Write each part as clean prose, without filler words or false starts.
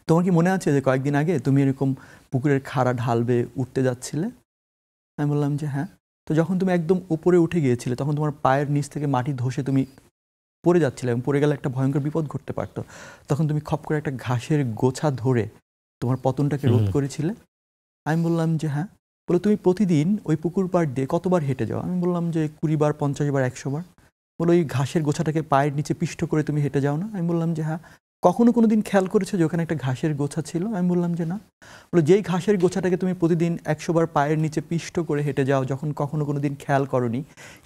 তোমার কি মনে আছে যে কয়েকদিন আগে তুমি এরকম পুকুরের খাড়া ঢাল বেয়ে উঠতে যাচ্ছিলে? আমি বললাম যে হ্যাঁ। তো যখন তুমি একদম উপরে উঠে গিয়েছিলে তখন তোমার পায়ের নিচ থেকে মাটি ধসে তুমি পড়ে যাচ্ছিলে এবং পড়ে গেলে একটা ভয়ঙ্কর বিপদ ঘটতে পারতো। তখন তুমি খপ করে একটা ঘাসের গোছা ধরে তোমার পতনটাকে রোধ করেছিলে। আমি বললাম যে হ্যাঁ। বলে তুমি প্রতিদিন ওই পুকুর পাড় দিয়ে কতবার হেঁটে যাও? আমি বললাম যে 20 বার, 50 বার, 100 বার। বলে ওই ঘাসের গোছাটাকে পায়ের নিচে পিষ্ট করে তুমি হেঁটে যাও না? আমি বললাম যে হ্যাঁ। কখনো কোনো দিন খেয়াল করেছো যে ওখানে একটা ঘাসের গোছা ছিল? আমি বললাম যে না। বলে যেই ঘাসের গোছাটাকে তুমি প্রতিদিন 100 বার পায়ের নিচে পিষ্ট করে হেঁটে যাও, যখন কখনো কোনো দিন খেয়াল করনি,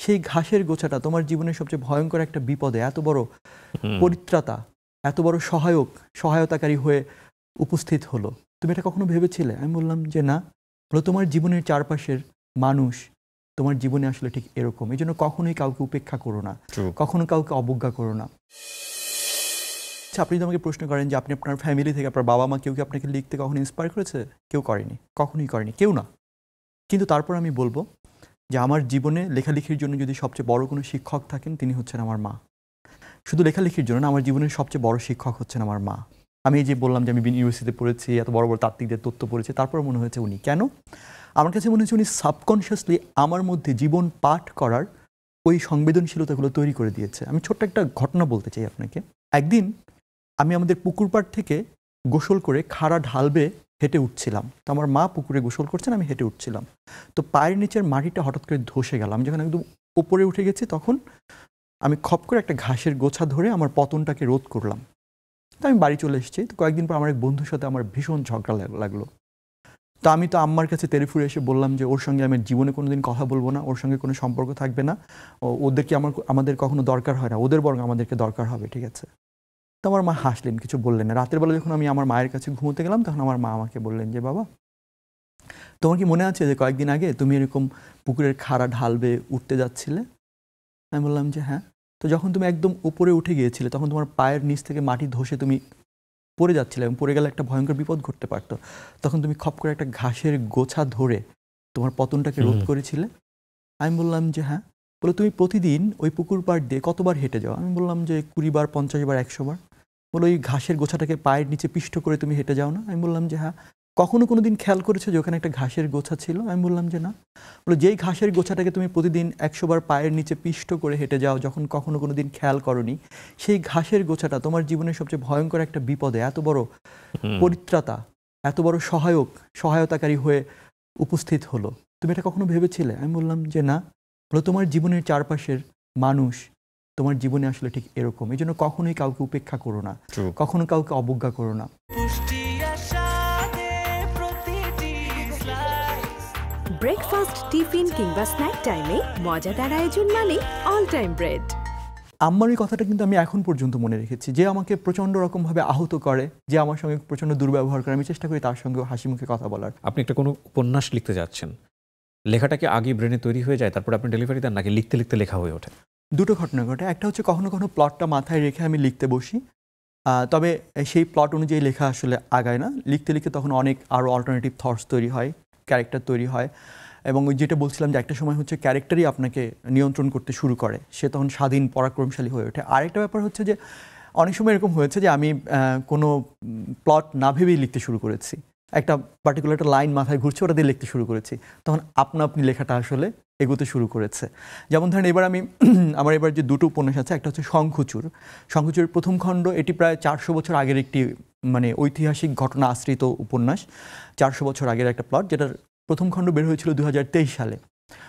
সেই ঘাসের গোছাটা তোমার জীবনের সবচেয়ে ভয়ঙ্কর একটা বিপদে এত বড় পরিত্রাতা, এত বড় সহায়তাকারী হয়ে উপস্থিত হলো। তুমি এটা কখনো ভেবেছিলে? আমি বললাম যে না। বলে তোমার জীবনের চারপাশের মানুষ তোমার জীবনে আসলে ঠিক এরকম। এই জন্য কখনোই কাউকে উপেক্ষা করো না, কখনো কাউকে অবজ্ঞা করো না। আপনি যদি আমাকে প্রশ্ন করেন যে আপনি আপনার ফ্যামিলি থেকে আপনার বাবা মা কেউ কি আপনাকে লিখতে কখনো ইন্সপায়ার করেছে? কেউ করেনি, কখনোই করেনি, কেউ না। কিন্তু তারপর আমি বলবো যে আমার জীবনে লেখালেখির জন্য যদি সবচেয়ে বড় কোনো শিক্ষক থাকেন, তিনি হচ্ছেন আমার মা। শুধু লেখালেখির জন্য না, আমার জীবনের সবচেয়ে বড় শিক্ষক হচ্ছেন আমার মা। আমি এই যে বললাম যে আমি ইউনিভার্সিটিতে পড়েছি, এত বড় বড় তাত্ত্বিকদের তথ্য পড়েছি, তারপর মনে হয়েছে উনি কেন? আমার কাছে মনে হচ্ছে উনি সাবকনশিয়াসলি আমার মধ্যে জীবন পাঠ করার ওই সংবেদনশীলতাগুলো তৈরি করে দিয়েছে। আমি ছোট্ট একটা ঘটনা বলতে চাই আপনাকে। একদিন আমি আমাদের পুকুর পাড় থেকে গোসল করে খাড়া ঢাল বেয়ে হেঁটে উঠছিলাম। তো আমার মা পুকুরে গোসল করছেন, আমি হেঁটে উঠছিলাম। তো পায়ের নিচের মাটিটা হঠাৎ করে ধসে গেল। আমি যখন একদম উপরে উঠে গেছি তখন আমি খপ করে একটা ঘাসের গোছা ধরে আমার পতনটাকে রোধ করলাম। তো আমি বাড়ি চলে এসেছি। তো কয়েকদিন পর আমার এক বন্ধুর সাথে আমার ভীষণ ঝগড়া লাগলো। তো আমি তো আম্মার কাছে তেড়ে ফুরে এসে বললাম যে ওর সঙ্গে আমি জীবনে কোনোদিন কথা বলবো না, ওর সঙ্গে কোনো সম্পর্ক থাকবে না, ওদেরকে আমাদের কখনো দরকার হয় না, ওদের বরং আমাদেরকে দরকার হবে, ঠিক আছে? তো আমার মা হাসলেন, কিছু বললেন না। রাতের বেলা যখন আমি আমার মায়ের কাছে ঘুমোতে গেলাম তখন আমার মা আমাকে বললেন যে বাবা, তোমার কি মনে আছে যে কয়েকদিন আগে তুমি এরকম পুকুরের খাড়া ঢাল বেয়ে উঠতে যাচ্ছিলে? আমি বললাম যে হ্যাঁ। তো যখন তুমি একদম উপরে উঠে গিয়েছিলে তখন তোমার পায়ের নিচ থেকে মাটি ধসে তুমি পড়ে যাচ্ছিলে এবং পড়ে গেলে একটা ভয়ঙ্কর বিপদ ঘটতে পারতো। তখন তুমি খপ করে একটা ঘাসের গোছা ধরে তোমার পতনটাকে রোধ করেছিলে। আমি বললাম যে হ্যাঁ। বলে তুমি প্রতিদিন ওই পুকুর পাড় দিয়ে কতবার হেঁটে যাও? আমি বললাম যে 20 বার, 50 বার, 100 বার। বলে ওই ঘাসের গোছাটাকে পায়ের নিচে পিষ্ট করে তুমি হেঁটে যাও না? আমি বললাম যে হ্যাঁ। কখনো কোনো দিন খেয়াল করেছো যে ওখানে একটা ঘাসের গোছা ছিল? আমি বললাম যে না। বলে যেই ঘাসের গোছাটাকে তুমি প্রতিদিন 100 বার পায়ের নিচে পিষ্ট করে হেঁটে যাও, যখন কখনো কোনো দিন খেয়াল করনি, সেই ঘাসের গোছাটা তোমার জীবনের সবচেয়ে ভয়ঙ্কর একটা বিপদে এত বড় পরিত্রাতা, এত বড় সহায়তাকারী হয়ে উপস্থিত হলো। তুমি এটা কখনো ভেবেছিলে? আমি বললাম যে না। বলে তোমার জীবনের চারপাশের মানুষ তোমার জীবনে আসলে ঠিক এরকম। এই জন্য কখনোই কাউকে উপেক্ষা করো না, কখনো কাউকে অবজ্ঞা করো না। ব্রেকফাস্ট, টিফিন কিংবা স্ন্যাক টাইমে মজাদার আয়োজন মানে অল টাইম ব্রেড। আম্মার এই কথাটা কিন্তু আমি এখন পর্যন্ত মনে রেখেছি। যে আমাকে প্রচণ্ড রকমভাবে আহত করে, যে আমার সঙ্গে প্রচণ্ড দুর্ব্যবহার করে, আমি চেষ্টা করি তার সঙ্গে হাসি মুখে কথা বলার। আপনি একটা কোনো উপন্যাস লিখতে যাচ্ছেন, লেখাটা কি আগে ব্রেনে তৈরি হয়ে যায় তারপর আপনি ডেলিভারি দেন, নাকি লিখতে লিখতে লেখা হয়ে ওঠে? দুটো ঘটনা ঘটে। একটা হচ্ছে কখনো কখনো প্লটটা মাথায় রেখে আমি লিখতে বসি, তবে সেই প্লট অনুযায়ী লেখা আসলে আগায় না। লিখতে লিখতে তখন অনেক আরও অল্টারনেটিভ থটস তৈরি হয়, ক্যারেক্টার তৈরি হয়, এবং ওই যেটা বলছিলাম যে একটা সময় হচ্ছে ক্যারেক্টারই আপনাকে নিয়ন্ত্রণ করতে শুরু করে, সে তখন স্বাধীন পরাক্রমশালী হয়ে ওঠে। আরেকটা ব্যাপার হচ্ছে যে অনেক সময় এরকম হয়েছে যে আমি কোনো প্লট না ভেবেই লিখতে শুরু করেছি, একটা পার্টিকুলার একটা লাইন মাথায় ঘুরছে, ওটা দিয়ে লিখতে শুরু করেছি, তখন আপনি লেখাটা আসলে এগোতে শুরু করেছে। যেমন ধরেন এবার আমি আমার এবার যে দুটো উপন্যাস আছে, একটা হচ্ছে শঙ্খচূড়ের প্রথম খণ্ড। এটি প্রায় 400 বছর আগের একটি মানে ঐতিহাসিক ঘটনা আশ্রিত উপন্যাস, 400 বছর আগের একটা প্লট, যেটার প্রথম খণ্ড বের হয়েছিল 2023 সালে।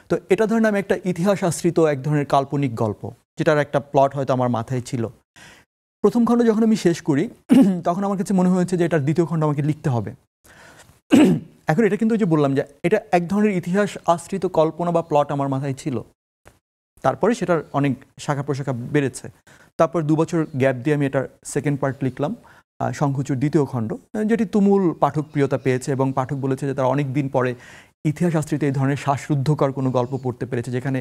তো এটা ধরেন আমি একটা ইতিহাস আশ্রিত এক ধরনের কাল্পনিক গল্প, যেটার একটা প্লট হয়তো আমার মাথায় ছিল। প্রথম খণ্ড যখন আমি শেষ করি তখন আমার কাছে মনে হয়েছে যে এটার দ্বিতীয় খণ্ড আমাকে লিখতে হবে। এখন এটা কিন্তু যে বললাম যে এটা এক ধরনের ইতিহাস আশ্রিত কল্পনা বা প্লট আমার মাথায় ছিল, তারপরে সেটার অনেক শাখা প্রশাখা বেড়েছে। তারপর 2 বছর গ্যাপ দিয়ে আমি এটার সেকেন্ড পার্ট লিখলাম, শঙ্খচূড় দ্বিতীয় খণ্ড, যেটি তুমুল পাঠকপ্রিয়তা পেয়েছে এবং পাঠক বলেছে যে তারা অনেক দিন পরে ইতিহাস আশ্রিত এই ধরনের শ্বাসরুদ্ধকর কোনো গল্প পড়তে পেরেছে, যেখানে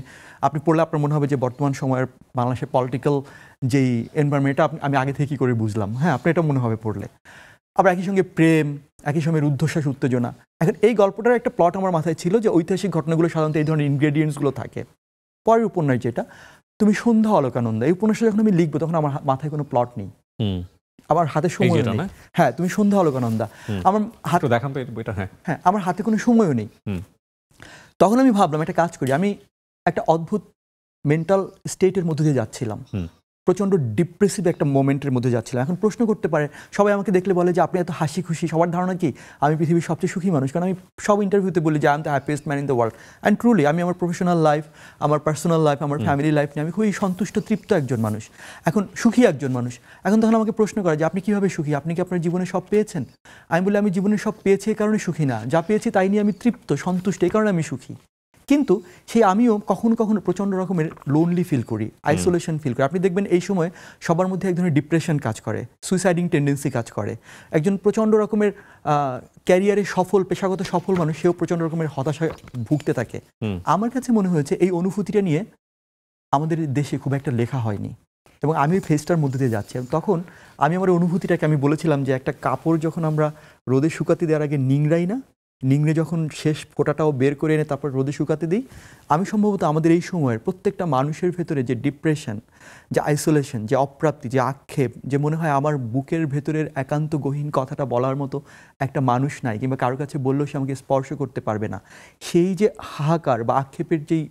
আপনি পড়লে আপনার মনে হবে যে বর্তমান সময়ের বাংলাদেশের পলিটিক্যাল যেই এনভায়রনমেন্টটা আমি আগে থেকে কী করে বুঝলাম। হ্যাঁ, আপনার এটা মনে হবে পড়লে। আবার একই সঙ্গে প্রেম, একই সঙ্গে রুদ্ধশ্বাস, উত্তেজনা। এখন এই গল্পটার একটা প্লট আমার মাথায় ছিল যে ঐতিহাসিক ঘটনাগুলো সাধারণত এই ধরনের ইনগ্রেডিয়েন্টসগুলো থাকে। পরের উপন্যাস যেটা তুমি সন্ধ্যা অলকানন্দা, এই উপন্যাসটা যখন আমি লিখবো তখন আমার মাথায় কোনো প্লট নেই, আমার হাতে সময় যেটা নেই। না? হ্যাঁ, তুমি সন্ধ্যা অলকানন্দা। আমার হাতে একটু দেখান তো এই বইটা। হ্যাঁ, আমার হাতে কোনো সময়ও নেই। হুম। তখন আমি ভাবলাম একটা কাজ করি। আমি একটা অদ্ভুত মেন্টাল স্টেটের মধ্যে দিয়ে যাচ্ছিলাম। প্রচণ্ড ডিপ্রেসিভ একটা মোমেন্টের মধ্যে যাচ্ছিলাম। এখন প্রশ্ন করতে পারে, সবাই আমাকে দেখলে বলে যে আপনি এত হাসি খুশি, সবার ধারণা কি আমি পৃথিবীর সবচেয়ে সুখী মানুষ, কারণ আমি সব ইন্টারভিউতে বলি যে I am the happiest man in the world. And truly আমি আমার প্রফেশনাল লাইফ, আমার পার্সোনাল লাইফ, আমার ফ্যামিলি লাইফ নিয়ে আমি খুবই সন্তুষ্ট তৃপ্ত একজন মানুষ, এখন সুখী একজন মানুষ। এখন তখন আমাকে প্রশ্ন করে যে আপনি কীভাবে সুখী, আপনি কি আপনার জীবনে সব পেয়েছেন? আমি বলি আমি জীবনে সব পেয়েছি এই কারণে সুখী না, যা পেয়েছি তাই নিয়ে আমি তৃপ্ত সন্তুষ্ট, এই কারণে আমি সুখী। কিন্তু সেই আমিও কখনো কখনো প্রচণ্ড রকমের লোনলি ফিল করি, আইসোলেশন ফিল করি। আপনি দেখবেন এই সময় সবার মধ্যে এক ধরনের ডিপ্রেশন কাজ করে, সুইসাইডিং টেন্ডেন্সি কাজ করে। একজন প্রচণ্ড রকমের ক্যারিয়ারে সফল, পেশাগত সফল মানুষ, সেও প্রচণ্ড রকমের হতাশায় ভুগতে থাকে। আমার কাছে মনে হয়েছে এই অনুভূতিটা নিয়ে আমাদের দেশে খুব একটা লেখা হয়নি, এবং আমি ওই ফেজটার মধ্যে দিয়ে যাচ্ছি। তখন আমি আমার অনুভূতিটাকে আমি বলেছিলাম যে একটা কাপড় যখন আমরা রোদে শুকাতে দেওয়ার আগে নিংড়াই না, নিংড়ে যখন শেষ ফোঁটাটাও বের করে এনে তারপর রোদে শুকাতে দিই, আমি সম্ভবত আমাদের এই সময়ের প্রত্যেকটা মানুষের ভেতরে যে ডিপ্রেশন, যে আইসোলেশন, যে অপ্রাপ্তি, যে আক্ষেপ, যে মনে হয় আমার বুকের ভেতরের একান্ত গহীন কথাটা বলার মতো একটা মানুষ নাই, কিংবা কারোর কাছে বললেও সে আমাকে স্পর্শ করতে পারবে না, সেই যে হাহাকার বা আক্ষেপের যেই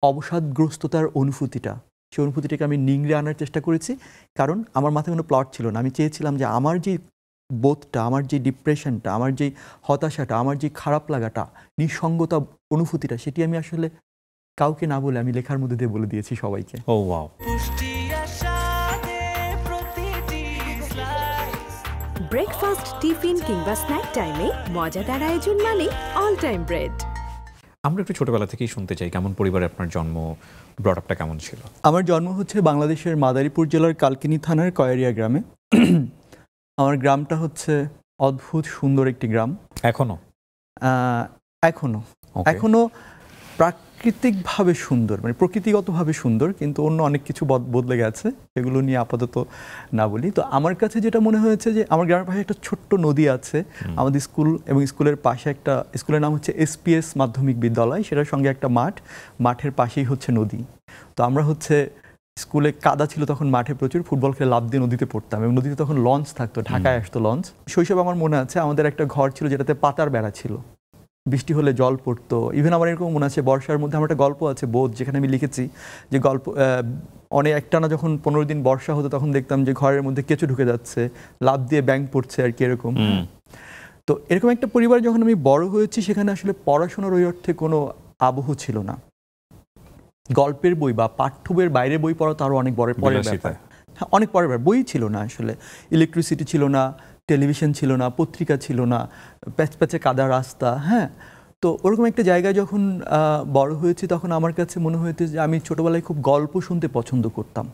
অবসাদগ্রস্ততার অনুভূতিটা, সেই অনুভূতিটাকে আমি নিংড়ে আনার চেষ্টা করেছি। কারণ আমার মাথায় কোনো প্লট ছিল না। আমি চেয়েছিলাম যে আমার যে বোধটা, আমার যে ডিপ্রেশনটা, আমার যে হতাশাটা, আমার যে খারাপ লাগাটা, নিঃসঙ্গতা অনুভূতিটা, সেটি আমি আসলে কাউকে না বলে আমি লেখার মধ্যে দিয়ে বলে দিয়েছি সবাইকে। ও ওয়াও। ব্রেকফাস্ট, টিফিন কিংবা স্ন্যাক টাইমে মজাদার আয়োজন মানে অল টাইম ব্রেড। আমরা একটু ছোটবেলা থেকেই শুনতে চাই, কেমন পরিবারে আপনার জন্ম, ব্রট আপটা কেমন ছিল? আমার জন্ম হচ্ছে বাংলাদেশের মাদারীপুর জেলার কালকিনি থানার কয়েরিয়া গ্রামে। আমার গ্রামটা হচ্ছে অদ্ভুত সুন্দর একটি গ্রাম। এখনো এখনো প্রাকৃতিকভাবে সুন্দর, মানে প্রকৃতিগতভাবে সুন্দর, কিন্তু অন্য অনেক কিছু বদলে গেছে, সেগুলো নিয়ে আপাতত না বলি। তো আমার কাছে যেটা মনে হয়েছে যে আমার গ্রামের পাশে একটা ছোট্ট নদী আছে, আমাদের স্কুল, এবং স্কুলের পাশে একটা, স্কুলের নাম হচ্ছে এসপিএস মাধ্যমিক বিদ্যালয়, সেটার সঙ্গে একটা মাঠ, মাঠের পাশেই হচ্ছে নদী। তো আমরা হচ্ছে স্কুলে কাদা ছিল তখন, মাঠে প্রচুর ফুটবল খেলে লাফ দিয়ে নদীতে পড়তাম, এবং নদীতে তখন লঞ্চ থাকতো, ঢাকায় আসতো লঞ্চ। শৈশবে আমার মনে আছে আমাদের একটা ঘর ছিল যেটাতে পাতার বেড়া ছিল, বৃষ্টি হলে জল পড়তো। ইভেন আমার এরকম মনে আছে বর্ষার মধ্যে আমার একটা গল্প আছে বোধ, যেখানে আমি লিখেছি যে গল্প অনেক একটানা যখন 15 দিন বর্ষা হতো তখন দেখতাম যে ঘরের মধ্যে কেঁচো ঢুকে যাচ্ছে, লাফ দিয়ে ব্যাঙ পড়ছে আর কি, এরকম। তো এরকম একটা পরিবার যখন আমি বড় হয়েছি, সেখানে আসলে পড়াশোনার ওই অর্থে কোনো আবহ ছিল না। গল্পের বই বা পাঠ্য বইয়ের বাইরে বই পড়া তো আরও অনেক পরের ব্যাপার। হ্যাঁ, অনেক পরের ব্যাপার। বই ছিল না আসলে, ইলেকট্রিসিটি ছিল না, টেলিভিশন ছিল না, পত্রিকা ছিল না, প্যাচপ্যাচে কাদা রাস্তা। হ্যাঁ, তো ওরকম একটা জায়গায় যখন বড় হয়েছি, তখন আমার কাছে মনে হয়েছে যে আমি ছোটোবেলায় খুব গল্প শুনতে পছন্দ করতাম,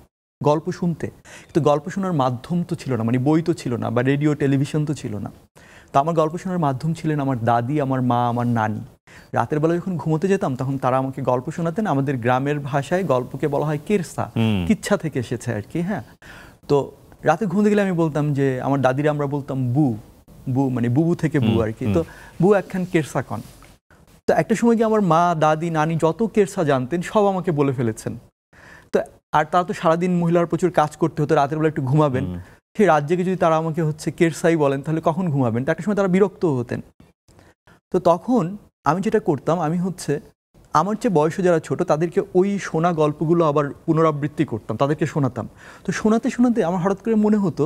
গল্প শুনতে। কিন্তু গল্প শোনার মাধ্যম তো ছিল না, মানে বই তো ছিল না, বা রেডিও টেলিভিশন তো ছিল না। তো আমার গল্প শোনার মাধ্যম ছিলেন আমার দাদি, আমার মা, আমার নানি। রাতের বেলা যখন ঘুমোতে যেতাম তখন তারা আমাকে গল্প শোনাতেন। আমাদের গ্রামের ভাষায় গল্পকে বলা হয় কেরসা, কিচ্ছা থেকে এসেছে আর কি। হ্যাঁ, তো রাতে ঘুমোতে গেলে আমি বলতাম যে, আমার দাদিরা আমরা বলতাম বু, মানে বুবু থেকে বু আর কি। তো বু একখান কেরসা কন। তো একটা সময় গিয়ে আমার মা, দাদি, নানি যত কেরসা জানতেন সব আমাকে বলে ফেলেছেন। তো আর তারা তো সারাদিন মহিলার প্রচুর কাজ করতে হতো, রাতের বেলা একটু ঘুমাবেন, সেই রাত জেগে যদি তারা আমাকে হচ্ছে কেরসাই বলেন তাহলে কখন ঘুমাবেন? তো একটা সময় তারা বিরক্ত হতেন। তো তখন আমি যেটা করতাম, আমি হচ্ছে আমার চেয়ে বয়সে যারা ছোট তাদেরকে ওই শোনা গল্পগুলো আবার পুনরাবৃত্তি করতাম, তাদেরকে শোনাতাম। তো শোনাতে শোনাতে আমার হঠাৎ করে মনে হতো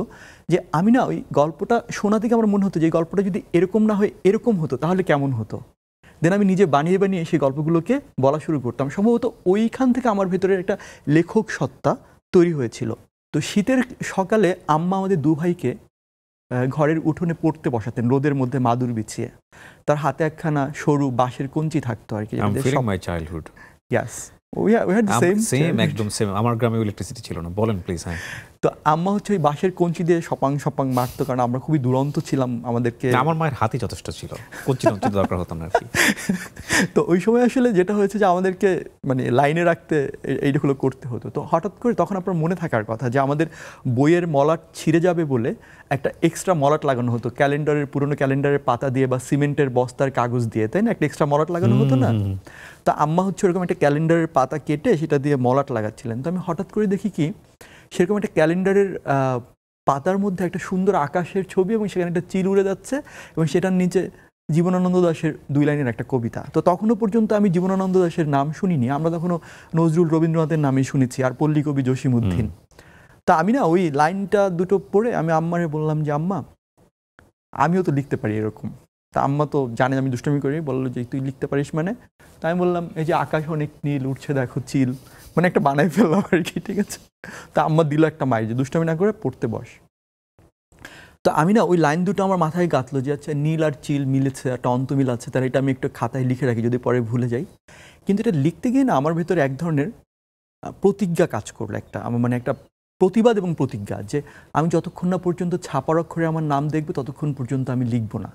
যে আমি না ওই গল্পটা শোনা থেকে আমার মনে হতো যে এই গল্পটা যদি এরকম না হয় এরকম হতো তাহলে কেমন হতো। দেন আমি নিজে বানিয়ে বানিয়ে সেই গল্পগুলোকে বলা শুরু করতাম। সম্ভবত ওইখান থেকে আমার ভেতরে একটা লেখক সত্তা তৈরি হয়েছিল। তো শীতের সকালে আম্মা আমাদের দু ভাইকে ঘরের উঠোনে পড়তে বসাতেন, রোদের মধ্যে মাদুর বিছিয়ে। তার হাতে একখানা সরু বাঁশের কঞ্চি থাকতো আর কি। My childhood. Yes, we had the same. একদম সেম। আমার গ্রামে ইলেকট্রিসিটি ছিল না। বলেন প্লিজ। হ্যাঁ, তো আম্মা হচ্ছে ওই বাঁশের কঞ্চি দিয়ে সপাং সপাং মারতো, কারণ আমরা খুবই দুরন্ত ছিলাম। আমাদেরকে, আমার মায়ের হাতই যথেষ্ট ছিল, কঞ্চি দরকার হতো না আর কি। তো ওই সময় আসলে যেটা হয়েছে যে আমাদেরকে মানে লাইনে রাখতে এইগুলো করতে হতো। তো হঠাৎ করে তখন আপনার মনে থাকার কথা যে আমাদের বইয়ের মলাট ছিঁড়ে যাবে বলে একটা এক্সট্রা মলাট লাগানো হতো, ক্যালেন্ডারের, পুরোনো ক্যালেন্ডারের পাতা দিয়ে বা সিমেন্টের বস্তার কাগজ দিয়ে, তাই না? একটা এক্সট্রা মলাট লাগানো হতো না? তা আম্মা হচ্ছে ওরকম একটা ক্যালেন্ডারের পাতা কেটে সেটা দিয়ে মলাট লাগাচ্ছিলেন। তো আমি হঠাৎ করে দেখি কি সেরকম একটা ক্যালেন্ডারের পাতার মধ্যে একটা সুন্দর আকাশের ছবি এবং সেখানে একটা চিল উড়ে যাচ্ছে এবং সেটার নিচে জীবনানন্দ দাশের 2 লাইনের একটা কবিতা। তো তখনও পর্যন্ত আমি জীবনানন্দ দাশের নাম শুনিনি, আমরা তখনও নজরুল রবীন্দ্রনাথের নামই শুনেছি আর পল্লী কবি জসিমউদ্দিন। তা আমি না ওই লাইনটা দুটো পড়ে আমি আম্মারে বললাম যে আম্মা আমিও তো লিখতে পারি এরকম। তা আম্মা তো জানে আমি দুষ্টামি করি, বললো যে তুই লিখতে পারিস মানে? তাই আমি বললাম এই যে আকাশ অনেক নীল উঠছে দেখো চিল, মানে একটা বানাই ফেললাম আর কি, ঠিক আছে। তা আম্মা দিল একটা মাইর যে দুষ্টামি না করে পড়তে বস। তো আমি না ওই লাইন দুটো আমার মাথায় গাঁথলো যে আচ্ছা নীল আর চিল মিলেছে, একটা অন্তমিল আছে, তার এটা আমি একটু খাতায় লিখে রাখি যদি পরে ভুলে যাই। কিন্তু এটা লিখতে গিয়ে না আমার ভেতরে এক ধরনের প্রতিজ্ঞা কাজ করলো, একটা আমার মানে একটা প্রতিবাদ এবং প্রতিজ্ঞা যে আমি যতক্ষণ না পর্যন্ত ছাপার অক্ষরে আমার নাম দেখবো ততক্ষণ পর্যন্ত আমি লিখবো না।